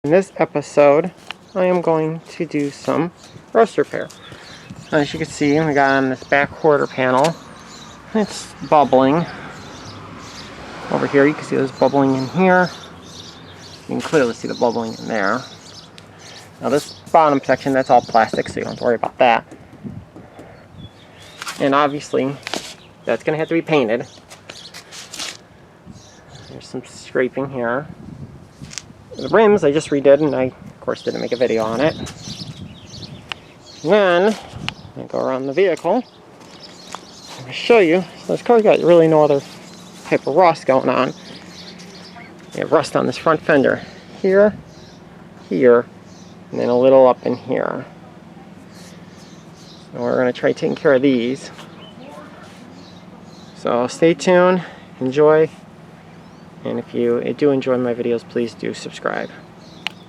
In this episode, I am going to do some rust repair. As you can see, we got on this back quarter panel. It's bubbling. Over here, you can see there's bubbling in here. You can clearly see the bubbling in there. Now this bottom section, that's all plastic, so you don't have to worry about that. And obviously, that's going to have to be painted. There's some scraping here. The rims I just redid, and I, of course, didn't make a video on it. And then, I go around the vehicle. I'm going to show you. So this car's got really no other type of rust going on. You have rust on this front fender. Here, here, and then a little up in here. So we're going to try taking care of these. So stay tuned, enjoy. And if you do enjoy my videos, please do subscribe.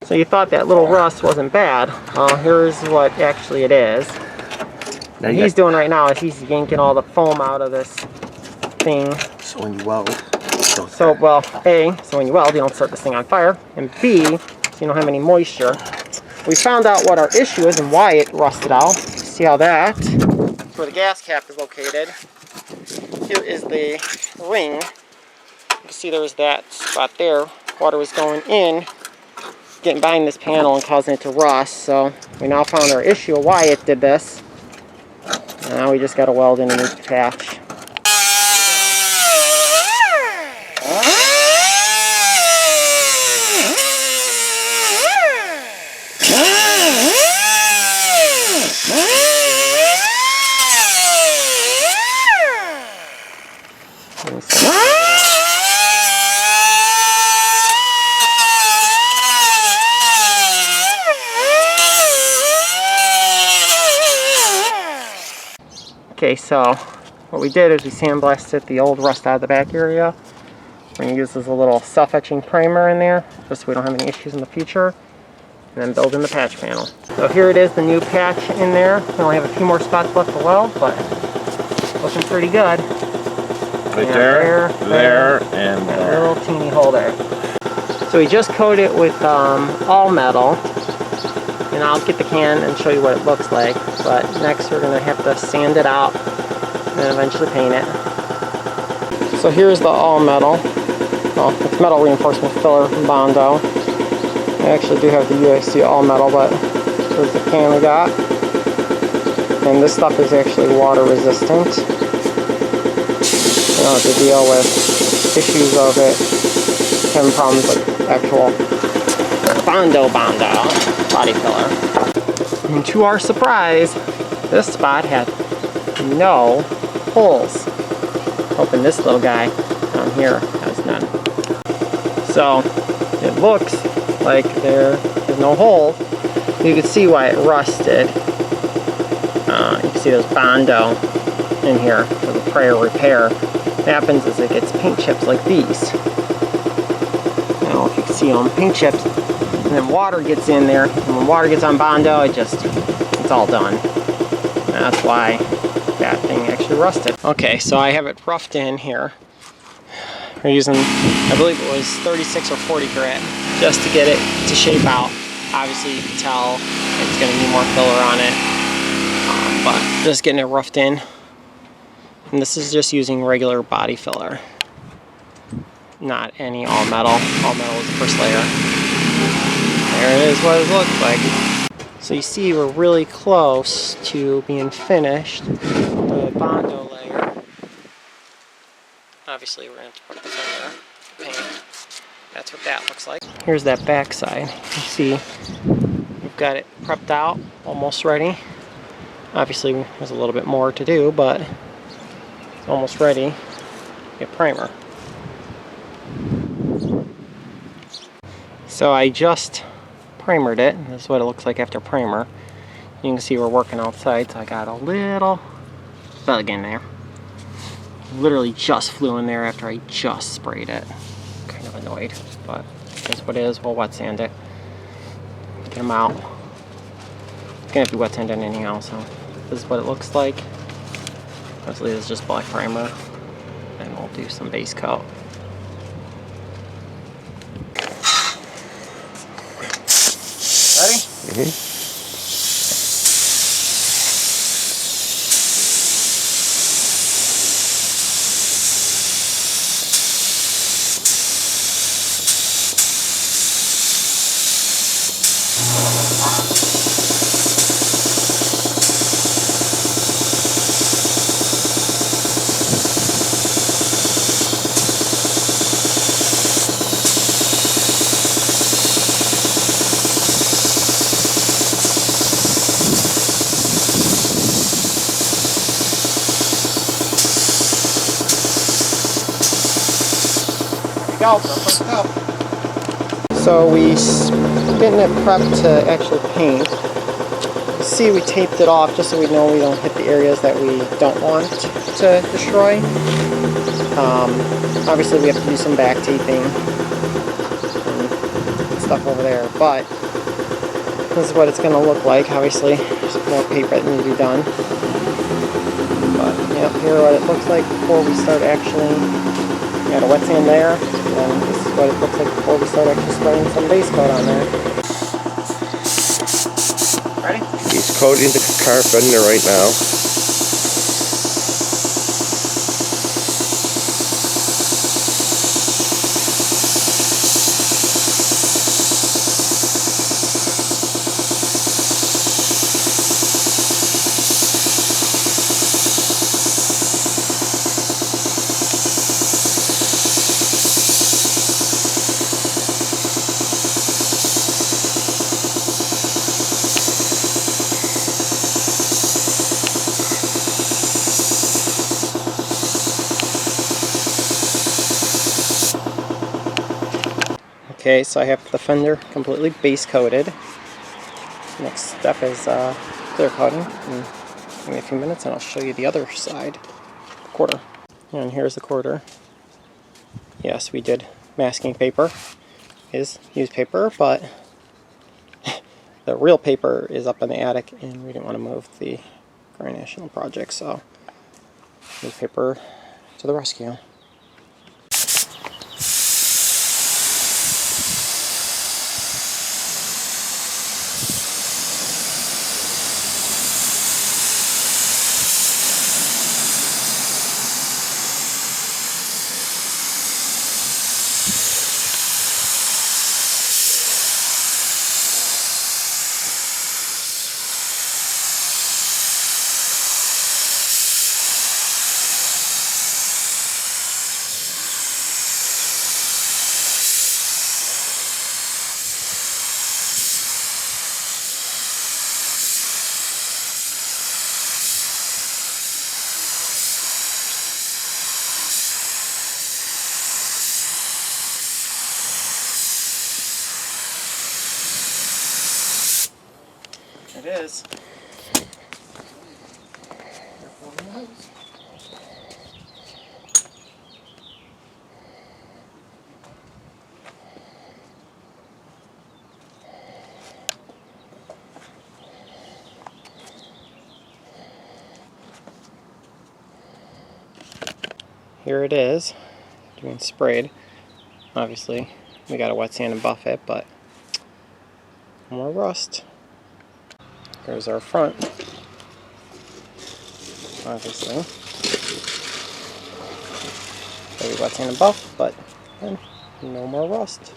So you thought that little rust wasn't bad. Here's what actually it is. What he's doing right now is he's yanking all the foam out of this thing. So when you weld, so when you weld, you don't set this thing on fire. And B, so you don't have any moisture. We found out what our issue is and why it rusted out. See how that's where the gas cap is located. Here is the ring. You can see there was that spot there. Water was going in, getting behind this panel and causing it to rust. So we now found our issue of why it did this. Now we just got to weld in a new patch. Okay, so what we did is we sandblasted the old rust out of the back area. We're going to use this little self-etching primer in there, just so we don't have any issues in the future. And then build in the patch panel. So here it is, the new patch in there. We only have a few more spots left to weld, but looking pretty good. Right there, and a little teeny hole there. So we just coated it with all metal. And I'll get the can and show you what it looks like. But next we're going to have to sand it out and then eventually paint it. So here's the all metal. Well, it's metal reinforcement filler from Bondo. I actually do have the USC all metal, but here's the can we got. And this stuff is actually water resistant. You don't have to deal with issues of it having problems with actual Bondo body filler. And to our surprise, this spot had no holes. Open this little guy down here has none. So it looks like there is no hole. You can see why it rusted. You can see there's Bondo in here for the prior repair. What happens is it gets paint chips like these. Now if you can see them, paint chips. And then water gets in there, and when water gets on Bondo, it's all done. And that's why that thing actually rusted. Okay, so I have it roughed in here. We're using, I believe it was 36 or 40 grit, just to get it to shape out. Obviously you can tell it's going to need more filler on it, but just getting it roughed in. And this is just using regular body filler, not any all metal. All metal is the first layer. There it is, what it looks like. So you see we're really close to being finished. The Bondo layer. Obviously we're going to put this on there. Paint. That's what that looks like. Here's that back side. You see we've got it prepped out, almost ready. Obviously there's a little bit more to do, but it's almost ready. Get primer. So I just primered it. This is what it looks like after primer. You can see we're working outside, so I got a little bug in there. Literally just flew in there after I just sprayed it. Kind of annoyed, but here's what it is. We'll wet sand it. Get them out. It's gonna have to be wet sanded anyhow, so this is what it looks like. Mostly it's just black primer. And we'll do some base coat. Go for a first cup. So we getting it prepped to actually paint. You see, we taped it off just so we know we don't hit the areas that we don't want to destroy. Obviously, we have to do some back taping and stuff over there, but this is what it's going to look like. Obviously, there's more paper that needs to be done. But yeah, here what it looks like before we start actually. Got a wet sand there, and this is what it looks like before we start actually spraying some base coat on there. Ready? He's coating the car fender right now. Okay, so I have the fender completely base coated. Next step is clear coating. Give me a few minutes and I'll show you the other side, the quarter. And here's the quarter. Yes, we did masking paper. It is used paper, but the real paper is up in the attic and we didn't want to move the Grand National project, so used paper to the rescue. It is. Here it is, doing sprayed. Obviously, we got to wet sand and buff it, but more rust. Here's our front. Obviously, maybe wet sand and buff, but again, no more rust.